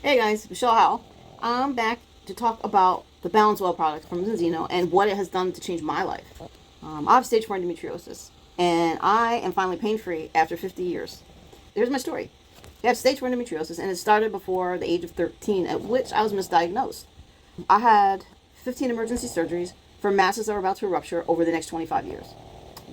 Hey guys, Michelle Howell. I'm back to talk about the Balance Oil product from Zinzino and what it has done to change my life. I have stage 4 endometriosis, and I am finally pain-free after 50 years. Here's my story. I have stage 4 endometriosis, and it started before the age of 13, at which I was misdiagnosed. I had 15 emergency surgeries for masses that were about to rupture over the next 25 years.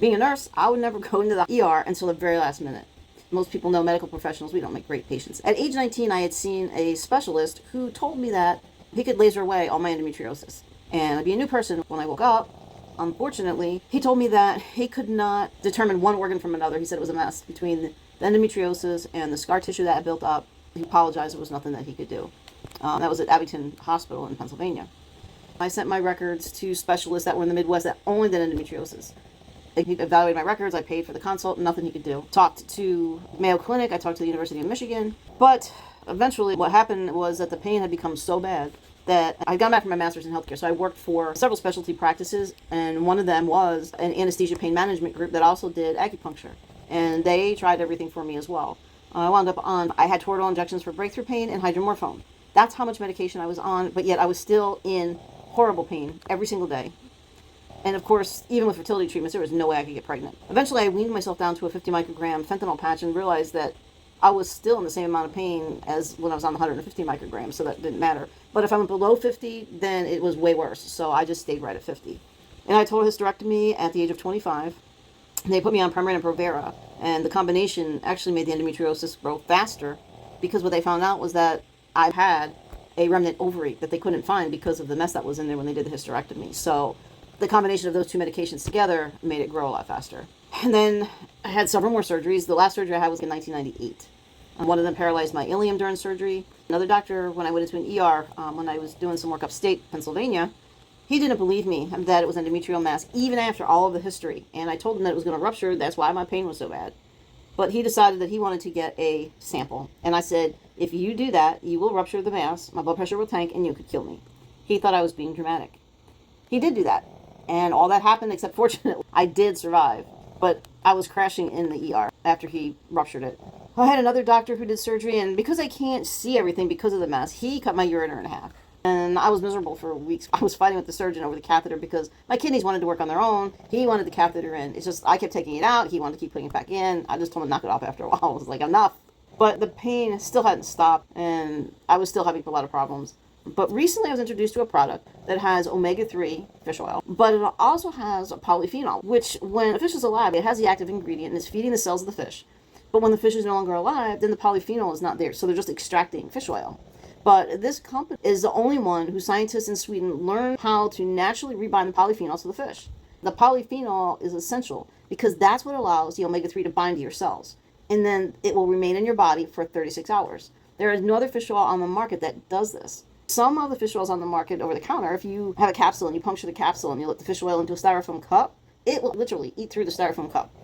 Being a nurse, I would never go into the ER until the very last minute. Most people know medical professionals, we don't make great patients. At age 19, I had seen a specialist who told me that he could laser away all my endometriosis. And I'd be a new person when I woke up. Unfortunately, he told me that he could not determine one organ from another. He said it was a mess between the endometriosis and the scar tissue that had built up. He apologized, there was nothing that he could do. That was at Abington Hospital in Pennsylvania. I sent my records to specialists that were in the Midwest that only did endometriosis. He evaluated my records, I paid for the consult, nothing he could do. Talked to Mayo Clinic, I talked to the University of Michigan, but eventually what happened was that the pain had become so bad that I'd gone back from my master's in healthcare, so I worked for several specialty practices, and one of them was an anesthesia pain management group that also did acupuncture, and they tried everything for me as well. I had Toradol injections for breakthrough pain and hydromorphone. That's how much medication I was on, but yet I was still in horrible pain every single day. And of course, even with fertility treatments, there was no way I could get pregnant. Eventually, I weaned myself down to a 50 microgram fentanyl patch and realized that I was still in the same amount of pain as when I was on 150 micrograms, so that didn't matter. But if I went below 50, then it was way worse. So I just stayed right at 50. And I had total hysterectomy at the age of 25. They put me on Premarin and Provera, and the combination actually made the endometriosis grow faster because what they found out was that I had a remnant ovary that they couldn't find because of the mess that was in there when they did the hysterectomy. So the combination of those two medications together made it grow a lot faster. And then I had several more surgeries. The last surgery I had was in 1998. One of them paralyzed my ilium during surgery. Another doctor, when I went into an ER, when I was doing some work upstate Pennsylvania, he didn't believe me that it was endometrial mass, even after all of the history. And I told him that it was going to rupture. That's why my pain was so bad. But he decided that he wanted to get a sample. And I said, if you do that, you will rupture the mass, my blood pressure will tank, and you could kill me. He thought I was being dramatic. He did do that. And all that happened, except fortunately, I did survive. But I was crashing in the ER after he ruptured it. I had another doctor who did surgery, and because I can't see everything because of the mass, he cut my ureter in half. And I was miserable for weeks. I was fighting with the surgeon over the catheter because my kidneys wanted to work on their own. He wanted the catheter in. It's just, I kept taking it out. He wanted to keep putting it back in. I just told him to knock it off after a while. I was like, enough. But the pain still hadn't stopped, and I was still having a lot of problems. But recently I was introduced to a product that has omega-3 fish oil, but it also has polyphenol, which when a fish is alive, it has the active ingredient and is feeding the cells of the fish. But when the fish is no longer alive, then the polyphenol is not there, so they're just extracting fish oil. But this company is the only one who scientists in Sweden learned how to naturally rebind the polyphenols to the fish. The polyphenol is essential because that's what allows the omega-3 to bind to your cells, and then it will remain in your body for 36 hours. There is no other fish oil on the market that does this. Some of the fish oils on the market over the counter, if you have a capsule and you puncture the capsule and you let the fish oil into a styrofoam cup, it will literally eat through the styrofoam cup.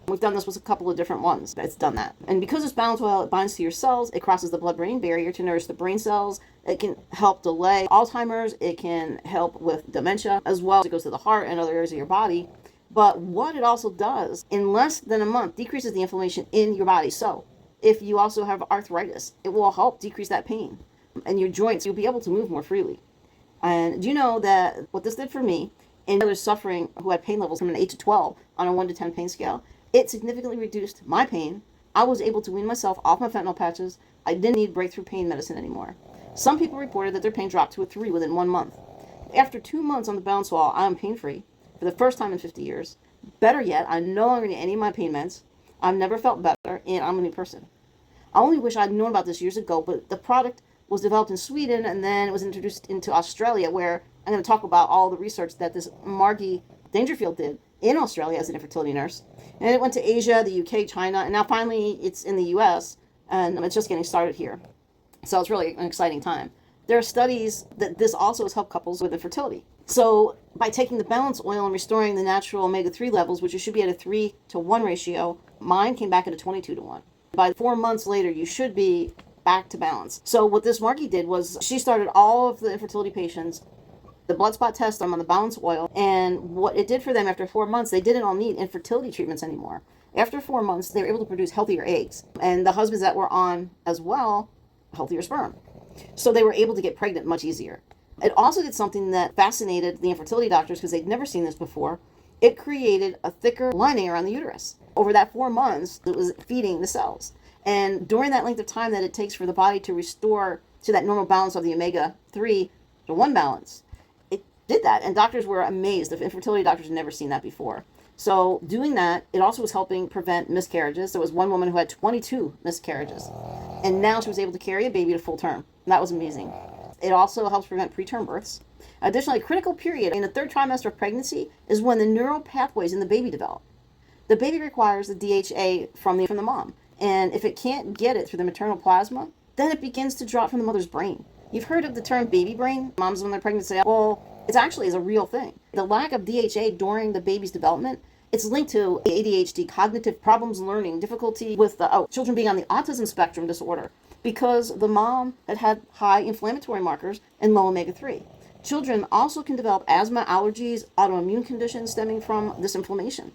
We've done this with a couple of different ones that's done that. And because it's balance oil, it binds to your cells, it crosses the blood-brain barrier to nourish the brain cells, it can help delay Alzheimer's, it can help with dementia, as well as it goes to the heart and other areas of your body. But what it also does, in less than a month, decreases the inflammation in your body. So if you also have arthritis, it will help decrease that pain. And your joints, you'll be able to move more freely. And do you know that what this did for me and others suffering who had pain levels from an 8 to 12 on a 1 to 10 pain scale, it significantly reduced my pain. I was able to wean myself off my fentanyl patches. I didn't need breakthrough pain medicine anymore. Some people reported that their pain dropped to a 3 within 1 month. After 2 months on the balance oil, I am pain-free for the first time in 50 years. Better yet, I no longer need any of my pain meds. I've never felt better, and I'm a new person. I only wish I'd known about this years ago, but the product was developed in Sweden, and then it was introduced into Australia, where I'm going to talk about all the research that this Margie Dangerfield did in Australia as an infertility nurse. And it went to Asia, the UK, China, and now finally it's in the US, and it's just getting started here. So it's really an exciting time. There are studies that this also has helped couples with infertility. So by taking the balance oil and restoring the natural omega-3 levels, which you should be at a 3 to 1 ratio, mine came back at a 22 to 1. By 4 months later, you should be back to balance. So what this Margie did was she started all of the infertility patients the blood spot test on the balance oil, and what it did for them after 4 months, they didn't all need infertility treatments anymore. After 4 months, they were able to produce healthier eggs, and the husbands that were on as well, healthier sperm. So they were able to get pregnant much easier. It also did something that fascinated the infertility doctors because they'd never seen this before. It created a thicker lining around the uterus. Over that 4 months, it was feeding the cells. And during that length of time that it takes for the body to restore to that normal balance of the omega-3 to 1 balance, it did that. And doctors were amazed. The infertility doctors had never seen that before. So doing that, it also was helping prevent miscarriages. There was one woman who had 22 miscarriages. And now she was able to carry a baby to full term. And that was amazing. It also helps prevent preterm births. Additionally, a critical period in the 3rd trimester of pregnancy is when the neural pathways in the baby develop. The baby requires the DHA from the mom. And if it can't get it through the maternal plasma, then it begins to drop from the mother's brain. You've heard of the term baby brain? Moms, when they're pregnant, say, well, it actually is a real thing. The lack of DHA during the baby's development, it's linked to ADHD, cognitive problems learning, difficulty with children being on the autism spectrum disorder, because the mom had high inflammatory markers and low omega-3. Children also can develop asthma, allergies, autoimmune conditions stemming from this inflammation.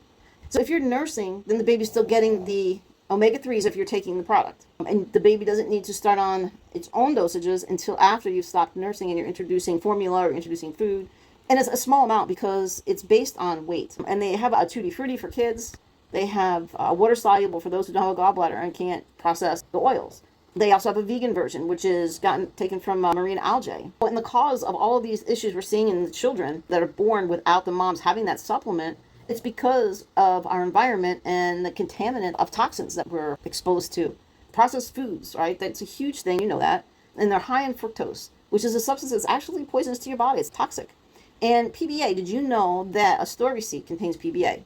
So if you're nursing, then the baby's still getting the omega-3s if you're taking the product. And the baby doesn't need to start on its own dosages until after you've stopped nursing and you're introducing formula or introducing food. And it's a small amount because it's based on weight. And they have a tutti frutti for kids. They have water-soluble for those who don't have a gallbladder and can't process the oils. They also have a vegan version, which is taken from marine algae. And the cause of all of these issues we're seeing in the children that are born without the moms having that supplement, it's because of our environment and the contaminant of toxins that we're exposed to. Processed foods, right? That's a huge thing, you know that. And they're high in fructose, which is a substance that's actually poisonous to your body. It's toxic. And PBA, did you know that a store receipt contains PBA?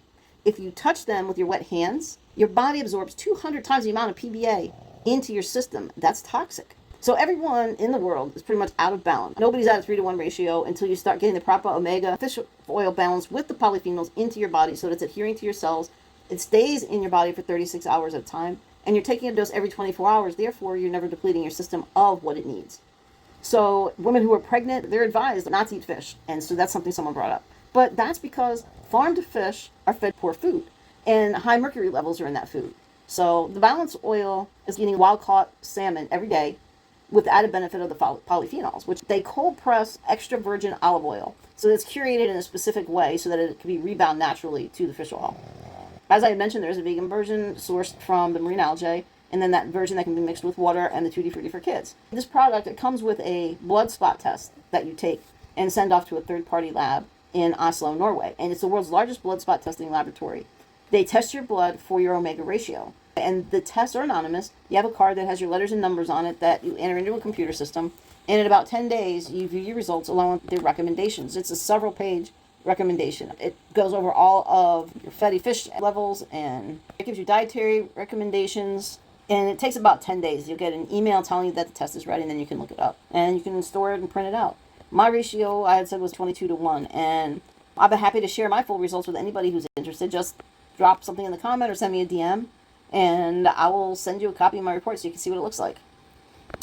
If you touch them with your wet hands, your body absorbs 200 times the amount of PBA into your system. That's toxic. So everyone in the world is pretty much out of balance. Nobody's at a 3-to-1 ratio until you start getting the proper omega fish oil balance with the polyphenols into your body so that it's adhering to your cells. It stays in your body for 36 hours at a time, and you're taking a dose every 24 hours. Therefore, you're never depleting your system of what it needs. So women who are pregnant, they're advised not to eat fish. And so that's something someone brought up. But that's because farmed fish are fed poor food, and high mercury levels are in that food. So the balance oil is eating wild-caught salmon every day with the added benefit of the polyphenols, which they cold press extra virgin olive oil. So it's curated in a specific way so that it can be rebound naturally to the fish oil. As I mentioned, there's a vegan version sourced from the marine algae, and then that version that can be mixed with water and the tutti frutti for kids. This product, it comes with a blood spot test that you take and send off to a third-party lab in Oslo, Norway. And it's the world's largest blood spot testing laboratory. They test your blood for your omega ratio. And the tests are anonymous. You have a card that has your letters and numbers on it that you enter into a computer system. And in about 10 days, you view your results along with their recommendations. It's a several-page recommendation. It goes over all of your fatty fish levels, and it gives you dietary recommendations. And it takes about 10 days. You'll get an email telling you that the test is ready, and then you can look it up. And you can store it and print it out. My ratio, I had said, was 22-to-1. And I'll be happy to share my full results with anybody who's interested. Just drop something in the comment or send me a DM. And I will send you a copy of my report so you can see what it looks like.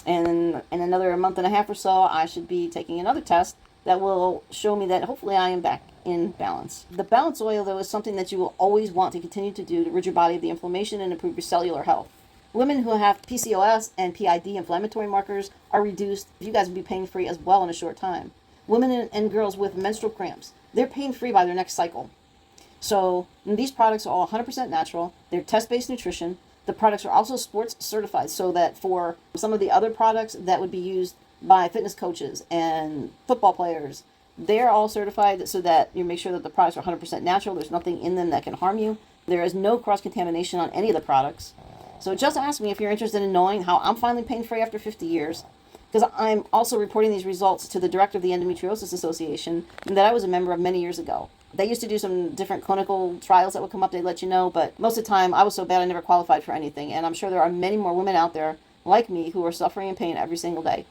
And in another month and a half or so, I should be taking another test that will show me that hopefully I am back in balance. The balance oil, though, is something that you will always want to continue to do to rid your body of the inflammation and improve your cellular health. Women who have PCOS and PID inflammatory markers are reduced. You guys will be pain-free as well in a short time. Women and girls with menstrual cramps, they're pain-free by their next cycle. So these products are all 100% natural. They're test-based nutrition. The products are also sports certified, so that for some of the other products that would be used by fitness coaches and football players, they're all certified so that you make sure that the products are 100% natural. There's nothing in them that can harm you. There is no cross-contamination on any of the products. So just ask me if you're interested in knowing how I'm finally pain-free after 50 years. Because I'm also reporting these results to the director of the Endometriosis Association that I was a member of many years ago. They used to do some different clinical trials that would come up, they'd let you know, but most of the time I was so bad I never qualified for anything. And I'm sure there are many more women out there like me who are suffering in pain every single day.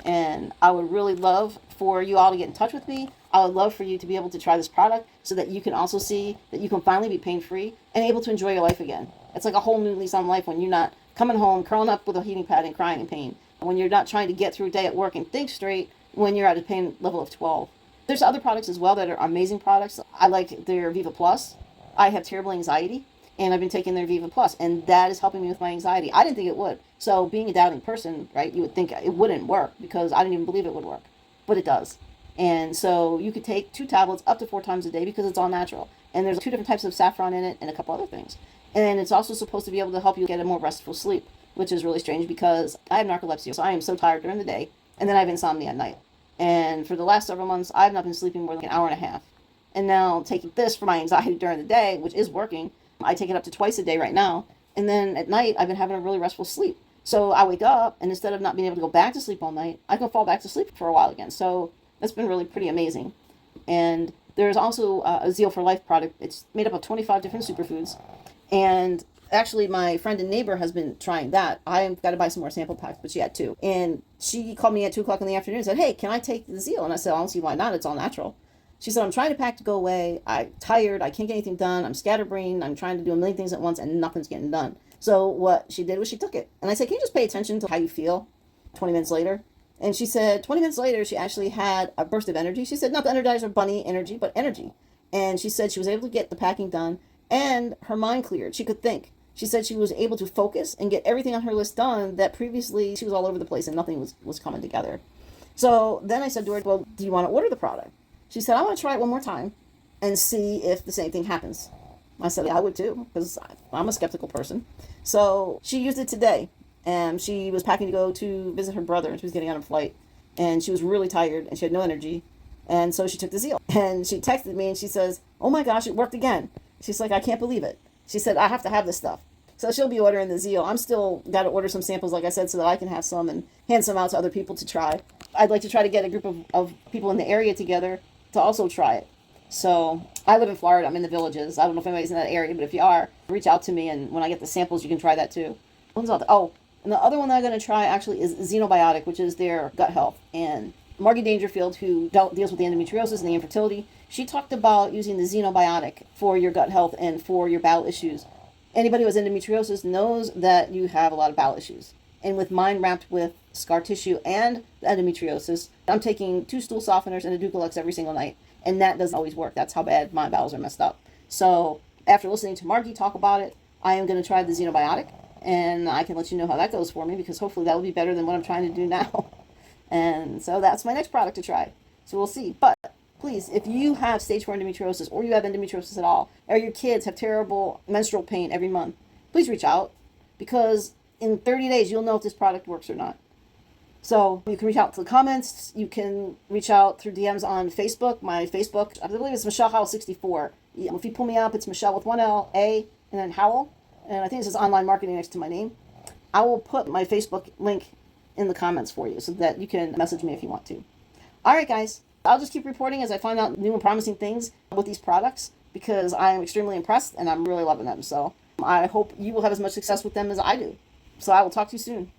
And I would really love for you all to get in touch with me. I would love for you to be able to try this product so that you can also see that you can finally be pain-free and able to enjoy your life again. It's like a whole new lease on life when you're not coming home, curling up with a heating pad and crying in pain. When you're not trying to get through a day at work and think straight when you're at a pain level of 12. There's other products as well that are amazing products. I like their Viva Plus. I have terrible anxiety, And I've been taking their Viva Plus, and that is helping me with my anxiety. I didn't think it would. So being a doubting person, right, you would think it wouldn't work because I didn't even believe it would work. But it does. And so you could take 2 tablets up to 4 times a day because it's all natural. And there's 2 different types of saffron in it and a couple other things. And it's also supposed to be able to help you get a more restful sleep, which is really strange because I have narcolepsy. So I am so tired during the day, and then I have insomnia at night. And for the last several months, I've not been sleeping more than an hour and a half. And now taking this for my anxiety during the day, which is working, I take it up to twice a day right now. And then at night, I've been having a really restful sleep. So I wake up, and instead of not being able to go back to sleep all night, I can fall back to sleep for a while again. So that's been really pretty amazing. And there's also a Zeal for Life product. It's made up of 25 different superfoods. And actually, my friend and neighbor has been trying that. I've got to buy some more sample packs, but she had 2. And she called me at 2 o'clock in the afternoon and said, hey, can I take the Zeal? And I said, I don't see why not. It's all natural. She said, I'm trying to pack to go away. I'm tired. I can't get anything done. I'm scatterbrained. I'm trying to do a million things at once, and nothing's getting done. So what she did was she took it. And I said, can you just pay attention to how you feel 20 minutes later? And she said 20 minutes later, she actually had a burst of energy. She said, not the Energizer Bunny energy, but energy. And she said she was able to get the packing done, and her mind cleared. She could think. She said she was able to focus and get everything on her list done that previously she was all over the place and nothing was coming together. So then I said to her, well, do you want to order the product? She said, I want to try it one more time and see if the same thing happens. I said, yeah, I would too, because I'm a skeptical person. So she used it today, and she was packing to go to visit her brother, and she was getting on a flight, and she was really tired, and she had no energy, and so she took the Zeal. And she texted me, and she says, oh my gosh, it worked again. She's like, I can't believe it. She said, I have to have this stuff. So she'll be ordering the Zeal. I'm still got to order some samples, like I said, so that I can have some and hand some out to other people to try. I'd like to try to get a group of people in the area together to also try it. So I live in Florida. I'm in the Villages. I don't know if anybody's in that area, but if you are, reach out to me, and when I get the samples, you can try that too. Oh, and the other one that I'm going to try actually is ZinoBiotic, which is their gut health. And Margie Dangerfield, who deals with the endometriosis and the infertility, she talked about using the ZinoBiotic for your gut health and for your bowel issues. Anybody who has endometriosis knows that you have a lot of bowel issues. And with mine wrapped with scar tissue and endometriosis, I'm taking 2 stool softeners and a Ducalex every single night. And that doesn't always work. That's how bad my bowels are messed up. So after listening to Margie talk about it, I am going to try the ZinoBiotic. And I can let you know how that goes for me, because hopefully that will be better than what I'm trying to do now. And so that's my next product to try. So we'll see. But please, if you have stage 4 endometriosis, or you have endometriosis at all, or your kids have terrible menstrual pain every month, please reach out, because in 30 days you'll know if this product works or not. So you can reach out to the comments. You can reach out through DMs on Facebook. My Facebook, I believe it's Michelle Howell 64. If you pull me up, it's Michelle with 1 L, A, and then Howell. And I think it says online marketing next to my name. I will put my Facebook link in the comments for you so that you can message me if you want to. All right, guys. I'll just keep reporting as I find out new and promising things with these products, because I am extremely impressed and I'm really loving them. So I hope you will have as much success with them as I do. So I will talk to you soon.